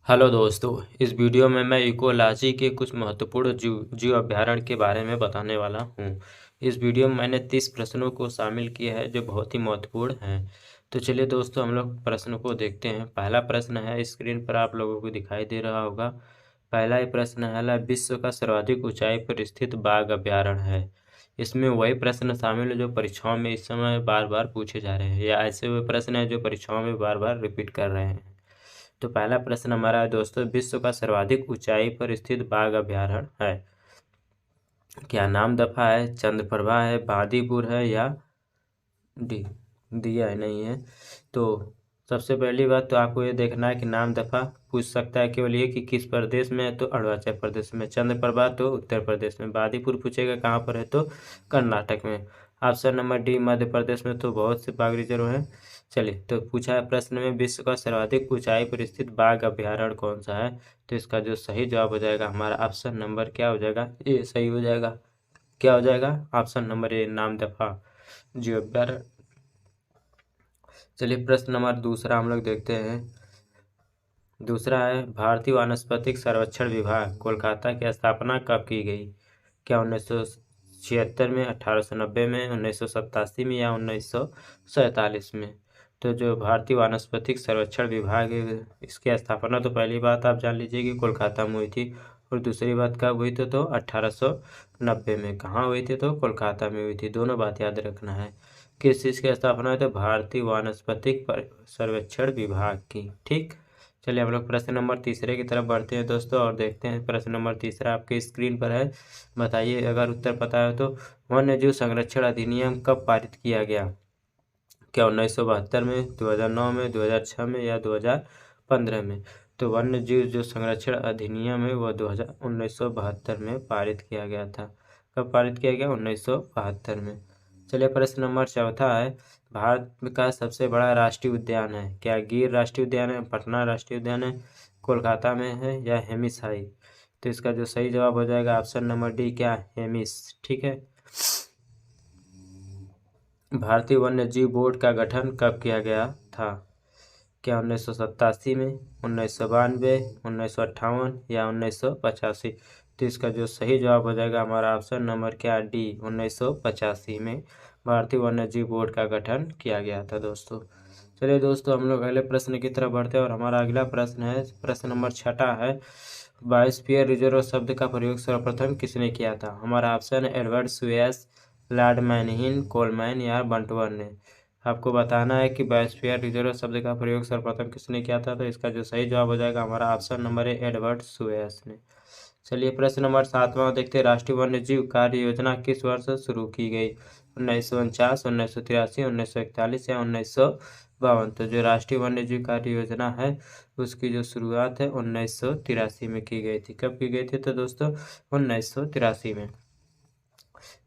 Hello दोस्तों, इस video में मैं इकोलॉजी के कुछ महत्वपूर्ण जीव अभयारण्य के बारे में बताने वाला हूँ। इस वीडियो में मैंने 30 प्रश्नों को शामिल किया है जो बहुत ही महत्वपूर्ण हैं। तो चलिए दोस्तों, हम लोग प्रश्नों को देखते हैं। पहला प्रश्न है, स्क्रीन पर आप लोगों को दिखाई दे रहा होगा। पहला ही प्रश्न है, विश्व का सर्वाधिक ऊंचाई पर स्थित बाघ अभयारण्य है। इसमें वही प्रश्न शामिल है जो परीक्षाओं में इस समय बार बार पूछे जा रहे हैं, या ऐसे हुए प्रश्न हैं जो परीक्षाओं में बार बार रिपीट कर रहे हैं। तो पहला प्रश्न हमारा है दोस्तों, विश्व का सर्वाधिक ऊंचाई पर स्थित बाघ अभयारण्य है। क्या नामदफा है, चंद्रप्रभा है, बांदीपुर है, या डी दिया है नहीं है। तो सबसे पहली बात तो आपको ये देखना है कि नामदफा पूछ सकता है केवल ये कि किस प्रदेश में है, तो अरुणाचल प्रदेश में। चंद्रप्रभा तो उत्तर प्रदेश में। बांदीपुर पूछेगा कहाँ पर है, तो कर्नाटक में। Option number D Madhya Pradesh में तो बहुत से बाघ रिजर्व हैं। चलिए, तो पूछा है प्रश्न में, विश्व का सर्वाधिक ऊंचाई पर स्थित बाघ अभयारण्य कौन सा है। तो इसका जो सही जवाब हो जाएगा हमारा ऑप्शन नंबर क्या हो जाएगा, ए सही हो जाएगा। क्या हो जाएगा, ऑप्शन नंबर ए नामदफा जीव अभयारण्य। चलिए, प्रश्न नंबर दूसरा हम लोग देखते हैं। दूसरा है, भारतीय वानस्पतिक सर्वेक्षण विभाग कोलकाता की स्थापना कब की गई। क्या 1976 में, 1890 में, 1987 में, या 1947 में। तो जो भारतीय वानस्पतिक सर्वेक्षण विभाग है, इसकी स्थापना तो पहली बात आप जान लीजिए कि कोलकाता में हुई थी। और दूसरी बात कब हुई थी, तो 1890 में। कहाँ हुई थी, तो कोलकाता में हुई थी। दोनों बात याद रखना है। किस चीज़ की स्थापना हुई, तो भारतीय वानस्पतिक सर्वेक्षण विभाग की। ठीक। चलिए, हम लोग प्रश्न नंबर तीसरे की तरफ बढ़ते हैं दोस्तों, और देखते हैं। प्रश्न नंबर तीसरा आपके स्क्रीन पर है। बताइए, अगर उत्तर पता है तो, वन्य जीव संरक्षण अधिनियम कब पारित किया गया। क्या 1972 में, 2009 में, 2006 में, या 2015 में। तो वन्य जीव जो संरक्षण अधिनियम है वह 1972 में पारित किया गया था। कब पारित किया गया, 1972 में। चलिए, प्रश्न नंबर चौथा है, भारत का सबसे बड़ा राष्ट्रीय उद्यान है। क्या गिर राष्ट्रीय उद्यान है, पटना राष्ट्रीय उद्यान है, कोलकाता में है, या हेमिसाई। तो इसका जो सही जवाब हो जाएगा ऑप्शन नंबर डी, क्या हेमिस। ठीक है। भारतीय वन्य जीव बोर्ड का गठन कब किया गया था। क्या 1987 में, 1992, 1958, या 1985। तो इसका जो सही जवाब हो जाएगा हमारा ऑप्शन नंबर क्या डी, 1985 में भारतीय वन्य जीव बोर्ड का गठन किया गया था दोस्तों। चलिए दोस्तों, हम लोग अगले प्रश्न की तरफ बढ़ते हैं, और हमारा अगला प्रश्न है, प्रश्न नंबर छठा है, बायोस्फीयर रिजर्व शब्द का प्रयोग सर्वप्रथम किसने किया था। हमारा ऑप्शन है एडवर्ड सुएस, लॉर्ड मैनहिल, कोलमैन, या बंटवर ने। आपको बताना है कि बायोस्फीयर रिजर्व शब्द का प्रयोग सर्वप्रथम किसने किया था। तो इसका जो सही जवाब हो जाएगा हमारा ऑप्शन नंबर है एडवर्ड सुएस ने। चलिए, प्रश्न नंबर सातवां देखते हैं, राष्ट्रीय वन्य जीव कार्य योजना किस वर्ष शुरू की गई। 1949, 1983, 1941, या 1952। तो जो राष्ट्रीय वन्य जीव कार्य योजना है उसकी जो शुरुआत है 1983 में की गई थी। कब की गई थी, तो दोस्तों 1983 में।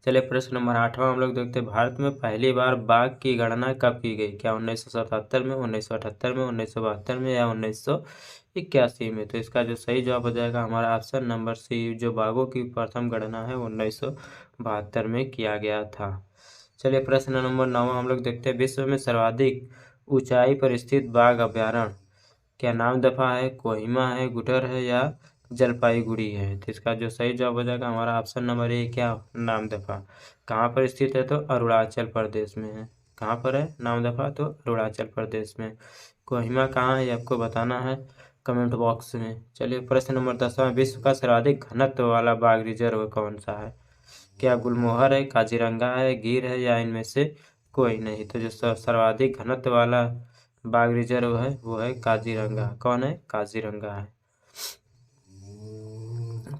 चलिए, प्रश्न नंबर आठवां हम लोग देखते हैं, भारत में पहली बार बाघ की गणना कब की गई। क्या 1977 में, 1978 में, 1972 में, या 1981 में। तो इसका जो सही जवाब हो जाएगा हमारा ऑप्शन नंबर सी, जो बाघों की प्रथम गणना है 1972 में किया गया था। चलिए, प्रश्न नंबर 9 हम लोग देखते हैं, विश्व में सर्वाधिक ऊंचाई पर स्थित बाघ अभयारण्य। क्या नामदफा है, कोहिमा है, गुटर है, या जलपाईगुड़ी है। तो इसका जो सही जवाब हो जाएगा हमारा ऑप्शन नंबर ए, क्या नामदफा। कहाँ पर स्थित है, तो अरुणाचल प्रदेश में है। कहाँ पर है नामदफा, तो अरुणाचल प्रदेश में। कोहिमा कहाँ है ये आपको बताना है कमेंट बॉक्स में। चलिए, प्रश्न नंबर 10वां, विश्व का सर्वाधिक घनत्व वाला बाघ रिजर्व कौन सा है। क्या गुलमोहर है, काजीरंगा है, गिर है, या इनमें से कोई नहीं। तो जो सर्वाधिक घनत्व वाला बाघ रिजर्व है वो है काजीरंगा। कौन है, काजीरंगा है।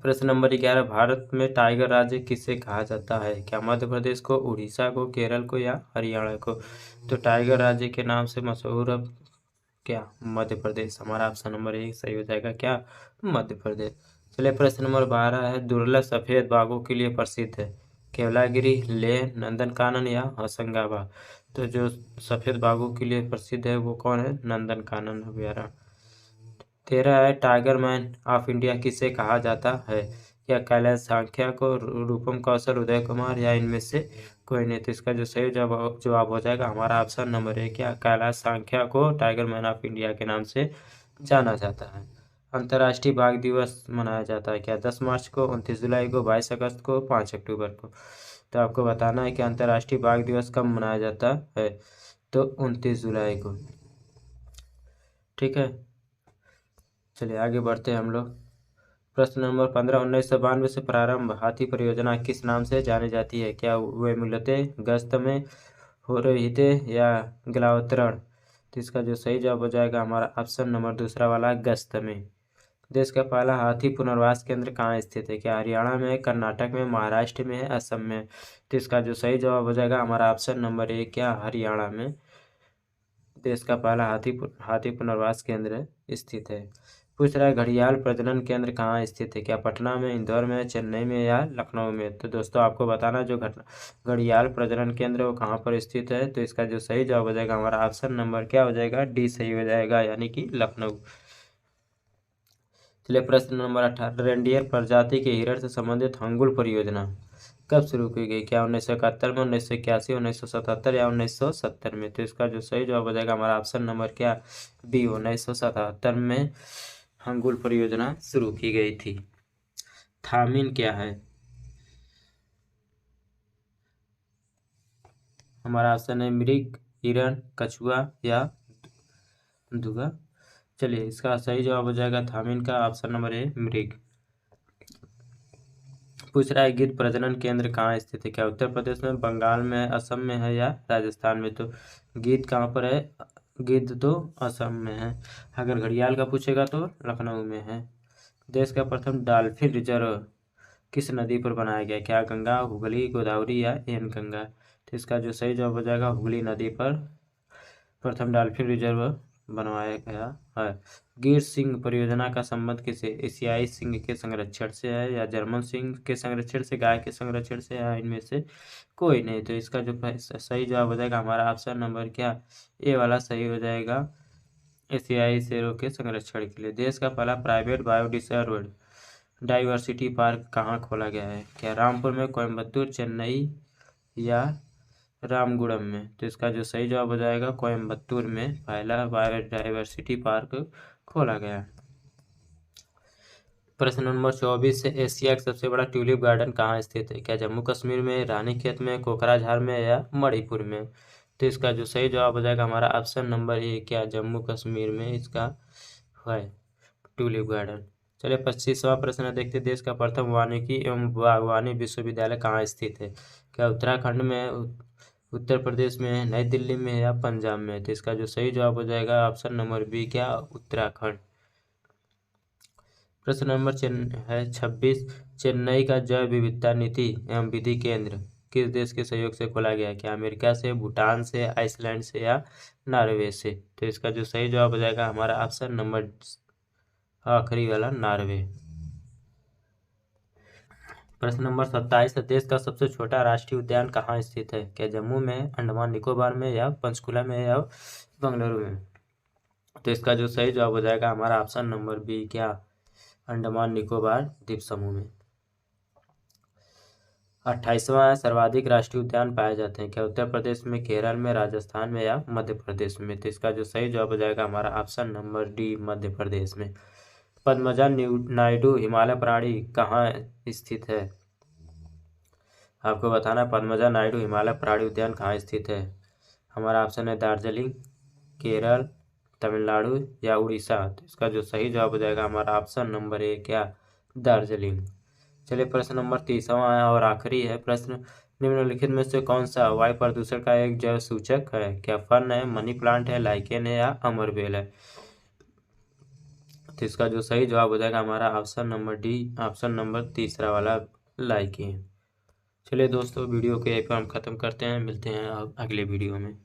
प्रश्न नंबर 11, भारत में टाइगर राज्य किसे कहा जाता है। क्या मध्य प्रदेश को, उड़ीसा को, केरल को, या हरियाणा को। तो टाइगर राज्य के नाम से मशहूर अब क्या, मध्य प्रदेश। हमारा ऑप्शन नंबर एक सही हो जाएगा, क्या मध्य प्रदेश। चलिए, प्रश्न नंबर 12 है, दुर्लभ सफेद बाघों के लिए प्रसिद्ध है। केवलागिरी, लेह, नंदनकानन, या होशंगाबाद। तो जो सफेद बाघों के लिए प्रसिद्ध है वो कौन है, नंदनकानन अभयारण्य। 13 है, टाइगर मैन ऑफ इंडिया किसे कहा जाता है। क्या कैलाश सांख्या को, रूपम कौशल, उदय कुमार, या इनमें से कोई नहीं। तो इसका जो सही जवाब हो जाएगा हमारा ऑप्शन नंबर है, क्या कैलाश सांख्या को टाइगर मैन ऑफ इंडिया के नाम से जाना जाता है। अंतर्राष्ट्रीय बाघ दिवस मनाया जाता है? क्या 10 मार्च को, 29 जुलाई को, 22 अगस्त को, 5 अक्टूबर को? तो आपको बताना है कि अंतर्राष्ट्रीय बाघ दिवस कब मनाया जाता है। तो 29 जुलाई को। ठीक है, चलिए आगे बढ़ते हैं हम लोग। प्रश्न नंबर 15, 1992 से प्रारंभ हाथी परियोजना किस नाम से जानी जाती है? क्या वे मूलतः गश्त में हो रही थे या गलावतरण? तो इसका जो सही जवाब हो जाएगा हमारा ऑप्शन नंबर दूसरा वाला, गश्त में। देश का पहला हाथी पुनर्वास केंद्र कहाँ स्थित है? क्या हरियाणा में है, कर्नाटक में, महाराष्ट्र में है, असम में? तो इसका जो सही जवाब हो जाएगा हमारा ऑप्शन नंबर ए, क्या हरियाणा में देश का पहला हाथी पुनर्वास केंद्र स्थित है। पूछ रहा है घड़ियाल प्रजनन केंद्र कहाँ स्थित है? क्या पटना में, इंदौर में, चेन्नई में या लखनऊ में? तो दोस्तों आपको बताना जो घड़ियाल प्रजनन केंद्र वो कहाँ पर स्थित है। तो इसका जो सही जवाब हो जाएगा हमारा ऑप्शन नंबर क्या हो जाएगा, डी सही हो जाएगा, यानी कि लखनऊ। चलिए प्रश्न नंबर 18, रेंडियर प्रजाति के हिरण से संबंधित हंगुल परियोजना कब शुरू की गई? क्या 1971 में, 1981, 1977 या 1970 में? तो इसका जो सही जवाब हो जाएगा हमारा ऑप्शन नंबर क्या, बी, 1977 में हंगुल परियोजना शुरू की गई थी। थामिन क्या है? हमारा ऑप्शन है मृग, हिरण, कछुआ या दुगा। चलिए इसका सही जवाब हो जाएगा थामिन का, ऑप्शन नंबर ए, मृग। पूछ रहा है गिद्ध प्रजनन केंद्र कहाँ स्थित है? क्या उत्तर प्रदेश में, बंगाल में, असम में है या राजस्थान में? तो गिद्ध कहाँ पर है? गिद्ध तो असम में है। अगर घड़ियाल का पूछेगा तो लखनऊ में है। देश का प्रथम डॉल्फिन रिजर्व किस नदी पर बनाया गया? क्या गंगा, हुगली, गोदावरी या एन गंगा? तो इसका जो सही जवाब हो जाएगा हुगली नदी पर प्रथम डॉल्फिन रिजर्व बनवाया गया है। गिर सिंह परियोजना का संबंध किसे, एशियाई सिंह के संरक्षण से है या जर्मन सिंह के संरक्षण से, गाय के संरक्षण से, या इनमें से कोई नहीं? तो इसका जो सही जवाब हो जाएगा हमारा ऑप्शन नंबर क्या, ए वाला सही हो जाएगा, एशियाई शेरों के संरक्षण के लिए। देश का पहला प्राइवेट बायोडिसर्व डाइवर्सिटी पार्क कहाँ खोला गया है? क्या रामपुर में, कोयम्बतूर, चेन्नई या रामगुड़म में? तो इसका जो सही जवाब हो जाएगा कोयम्बतूर में पहला बायोडाइवर्सिटी पार्क खोला गया। प्रश्न नंबर 24 से एशिया का सबसे बड़ा ट्यूलिप गार्डन कहाँ स्थित है? क्या जम्मू कश्मीर में, रानीखेत में, कोकराझार में या मणिपुर में? तो इसका जो सही जवाब हो जाएगा हमारा ऑप्शन नंबर ए, क्या जम्मू कश्मीर में इसका है ट्यूलिप गार्डन। चलिए 25वां प्रश्न देखते, देश का प्रथम वानिकी एवं बागवानी विश्वविद्यालय कहाँ स्थित है? क्या उत्तराखंड में, उत्तर प्रदेश में, नई दिल्ली में या पंजाब में? तो इसका जो सही जवाब हो जाएगा ऑप्शन नंबर बी, क्या उत्तराखंड। प्रश्न नंबर 26, चेन्नई का जैव विविधता नीति एवं विधि केंद्र किस देश के सहयोग से खोला गया? क्या अमेरिका से, भूटान से, आइसलैंड से या नॉर्वे से? तो इसका जो सही जवाब हो जाएगा हमारा ऑप्शन नंबर आखिरी वाला, नॉर्वे। प्रश्न नंबर 27, देश का सबसे छोटा राष्ट्रीय उद्यान कहाँ स्थित है? क्या जम्मू में, अंडमान निकोबार में या पंचकुला में या बेंगलुरु में? तो इसका जो सही जवाब हो जाएगा हमारा ऑप्शन नंबर बी, क्या अंडमान निकोबार द्वीप समूह में। 28वां सर्वाधिक राष्ट्रीय उद्यान पाए जाते हैं? क्या उत्तर प्रदेश में, केरल में, राजस्थान में या मध्य प्रदेश में? तो इसका जो सही जवाब हो जाएगा हमारा option number D, Madhya Pradesh में। पद्मजा नायडू हिमालय प्राणी कहाँ स्थित है? आपको बताना है पद्मजा नायडू हिमालय प्राणी उद्यान कहाँ स्थित है। हमारा ऑप्शन है दार्जिलिंग, केरल, तमिलनाडु या उड़ीसा। तो इसका जो सही जवाब हो जाएगा हमारा ऑप्शन नंबर ए, क्या दार्जिलिंग। चलिए प्रश्न नंबर 30वां और आखिरी है प्रश्न, निम्नलिखित में से कौन सा वायु प्रदूषण का एक जैव सूचक है? क्या फर्न है, मनी प्लांट है, लाइकेन है या अमरबेल है? तो इसका जो सही जवाब हो जाएगा हमारा option number D, option number तीसरा वाला, लाइकेन। चलिए दोस्तों वीडियो को यहीं पर हम ख़त्म करते हैं, मिलते हैं अगले वीडियो में।